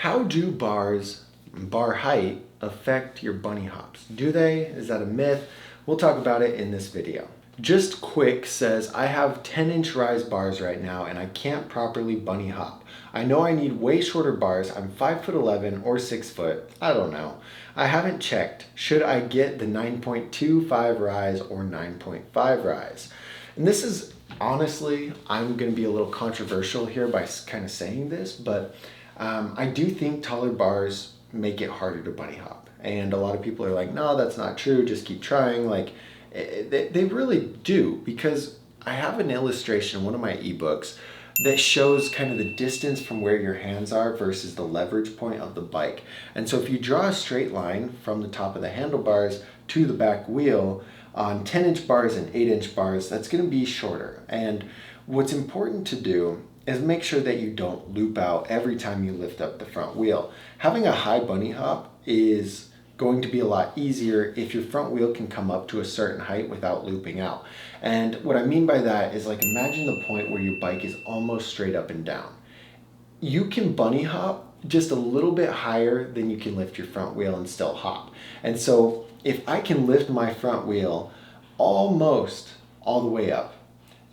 How do bar height affect your bunny hops? Do they? Is that a myth? We'll talk about it in this video. Just Quick says, I have 10-inch rise bars right now and I can't properly bunny hop. I know I need way shorter bars. I'm 5'11" or 6 foot. I don't know. I haven't checked. Should I get the 9.25 rise or 9.5 rise? And this is honestly, I'm going to be a little controversial here by kind of saying this, but I do think taller bars make it harder to bunny hop. And a lot of people are like, no, that's not true. Just keep trying. Like, they really do, because I have an illustration in one of my ebooks that shows kind of the distance from where your hands are versus the leverage point of the bike. And so if you draw a straight line from the top of the handlebars to the back wheel on 10-inch bars and 8-inch bars, that's going to be shorter. And what's important to do is make sure that you don't loop out every time you lift up the front wheel. Having a high bunny hop is going to be a lot easier if your front wheel can come up to a certain height without looping out. And what I mean by that is, like, imagine the point where your bike is almost straight up and down. You can bunny hop just a little bit higher than you can lift your front wheel and still hop. And so if I can lift my front wheel almost all the way up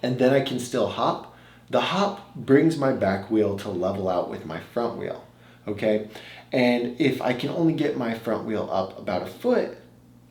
and then I can still hop, the hop brings my back wheel to level out with my front wheel, okay? And if I can only get my front wheel up about a foot,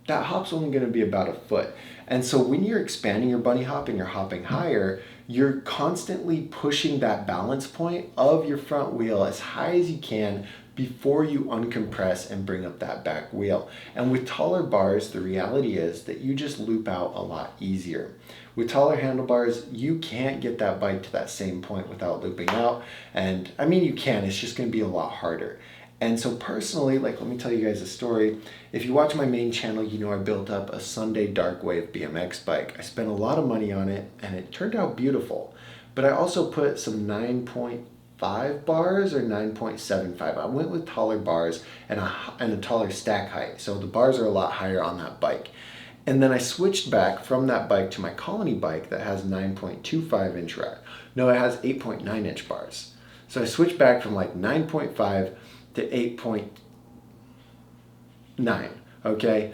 that hop's only gonna be about a foot. And so when you're expanding your bunny hop and you're hopping higher, you're constantly pushing that balance point of your front wheel as high as you can before you uncompress and bring up that back wheel. And with taller bars, the reality is that you just loop out a lot easier. With taller handlebars, you can't get that bike to that same point without looping out. And I mean, you can, it's just gonna be a lot harder. And so personally, like, let me tell you guys a story. If you watch my main channel, you know I built up a Sunday dark wave BMX bike. I spent a lot of money on it and it turned out beautiful. But I also put some 9.5 bars or 9.75. I went with taller bars and a taller stack height. So the bars are a lot higher on that bike. And then I switched back from that bike to my Colony bike that has 9.25 inch rise. No, it has 8.9 inch bars. So I switched back from like 9.5 to 8.9, okay?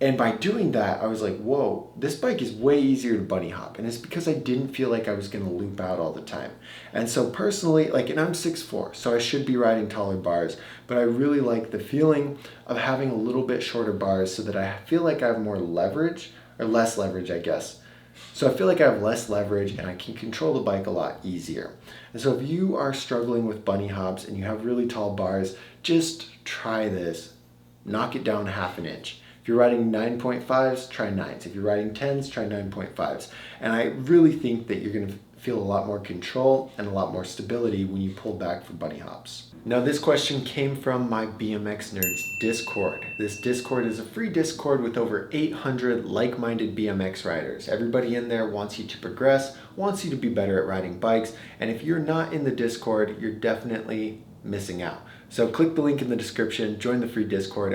And by doing that, I was like, whoa, this bike is way easier to bunny hop. And it's because I didn't feel like I was gonna loop out all the time. And so personally, like, and I'm 6'4", so I should be riding taller bars, but I really like the feeling of having a little bit shorter bars so that I feel like I have more leverage, or less leverage, I guess. So I feel like I have less leverage and I can control the bike a lot easier. And so if you are struggling with bunny hops and you have really tall bars, just try this. Knock it down half an inch. If you're riding 9.5s, try 9s. If you're riding 10s, try 9.5s. And I really think that you're gonna feel a lot more control and a lot more stability when you pull back for bunny hops. Now this question came from my BMX Nerds Discord. This Discord is a free Discord with over 800 like-minded BMX riders. Everybody in there wants you to progress, wants you to be better at riding bikes, and if you're not in the Discord, you're definitely missing out. So click the link in the description, join the free Discord,